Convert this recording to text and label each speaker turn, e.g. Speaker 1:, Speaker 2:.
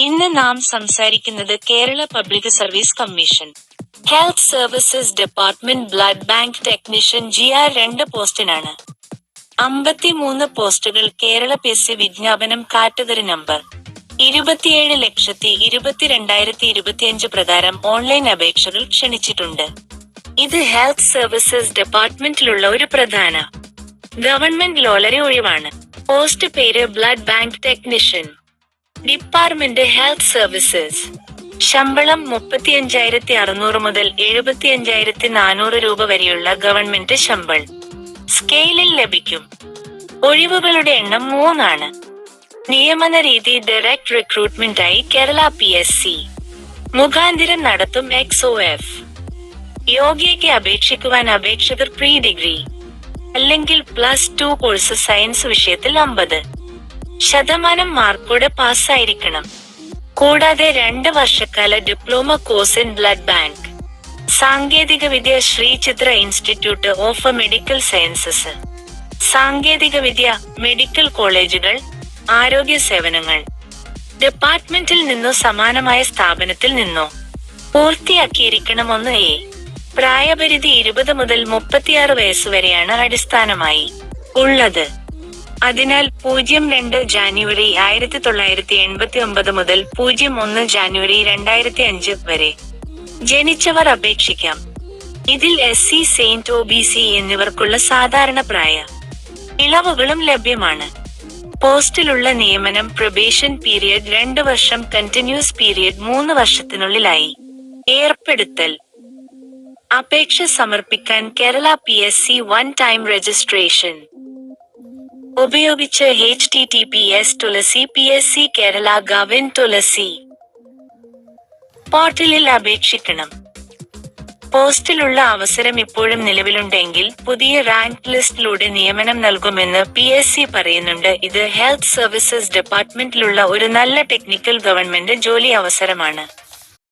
Speaker 1: ഇന്ന് നാം സംസാരിക്കുന്നത് Kerala public service commission health services department blood bank technician GR2 പോസ്റ്റിനാണ്. 53 പോസ്റ്റുകൾ. കേരള PSC വിജ്ഞാപനം കാറ്റഗറി നമ്പർ 27,20,2025 പ്രകാരം ഓൺലൈൻ അപേക്ഷകൾ ക്ഷണിച്ചിട്ടുണ്ട്. ഇത് ഹെൽത്ത് സർവീസസ് ഡിപ്പാർട്ട്മെന്റിലുള്ള ഒരു പ്രധാന ഗവൺമെന്റ് ലോലറി ഒഴിവാണ്. പോസ്റ്റ് പേര് blood bank technician, department health services. ശമ്പളം 35,600 മുതൽ 75,400 രൂപ വരെയുള്ള ഗവൺമെന്റ് ശമ്പളം സ്കെയിലിൽ ലഭിക്കും. ഒഴിവുകളുടെ എണ്ണം 3 ആണ്. നിയമന രീതി ഡയറക്ട് റിക്രൂട്ട്മെന്റായി കേരള PSC മുഖാന്തിരം നടത്തും. XOF യോഗ്യതയ്ക്ക് അപേക്ഷിക്കുവാൻ അപേക്ഷകർ പ്രീ ഡിഗ്രി അല്ലെങ്കിൽ +2 കോഴ്സ് സയൻസ് വിഷയത്തിൽ 50% മാർക്കോടെ പാസ്സായിരിക്കണം. കൂടാതെ 2 വർഷക്കാല diploma course in blood bank സാങ്കേതികവിദ്യ Sree Chitra institute of medical sciences. സാങ്കേതികവിദ്യ, മെഡിക്കൽ കോളേജുകൾ, ആരോഗ്യ സേവനങ്ങൾ ഡിപ്പാർട്ട്മെന്റിൽ നിന്നോ സമാനമായ സ്ഥാപനത്തിൽ നിന്നോ പൂർത്തിയാക്കിയിരിക്കണം. 1A പ്രായപരിധി 20 മുതൽ 36 വയസ്സുവരെയാണ് അടിസ്ഥാനമായി ഉള്ളത്. അതിനാൽ 02 ജാനുവരി 1989 മുതൽ 01 ജാനുവരി 2005 വരെ ജനിച്ചവർ അപേക്ഷിക്കാം. ഇതിൽ SC, സെയിന്റ്, OBC എന്നിവർക്കുള്ള സാധാരണ പ്രായ ഇളവുകളും ലഭ്യമാണ്. പോസ്റ്റിലുള്ള നിയമനം പ്രൊബേഷൻ പീരിയഡ് 2 വർഷം, കണ്ടിന്യൂസ് പീരിയഡ് 3 വർഷത്തിനുള്ളിലായി ഏർപ്പെടുത്തൽ. അപേക്ഷ സമർപ്പിക്കാൻ Kerala PSC one time registration ഉപയോഗിച്ച് https://psc.kerala.gov.in പോർട്ടലിൽ അപേക്ഷിക്കണം. പോസ്റ്റിലുള്ള അവസരം ഇപ്പോഴും നിലവിലുണ്ടെങ്കിൽ പുതിയ റാങ്ക് ലിസ്റ്റിലൂടെ നിയമനം നൽകുമെന്ന് PSC പറയുന്നുണ്ട്. ഇത് ഹെൽത്ത് സർവീസസ് ഡിപ്പാർട്ട്മെന്റിലുള്ള ഒരു നല്ല ടെക്നിക്കൽ ഗവൺമെന്റ് ജോലി അവസരമാണ്.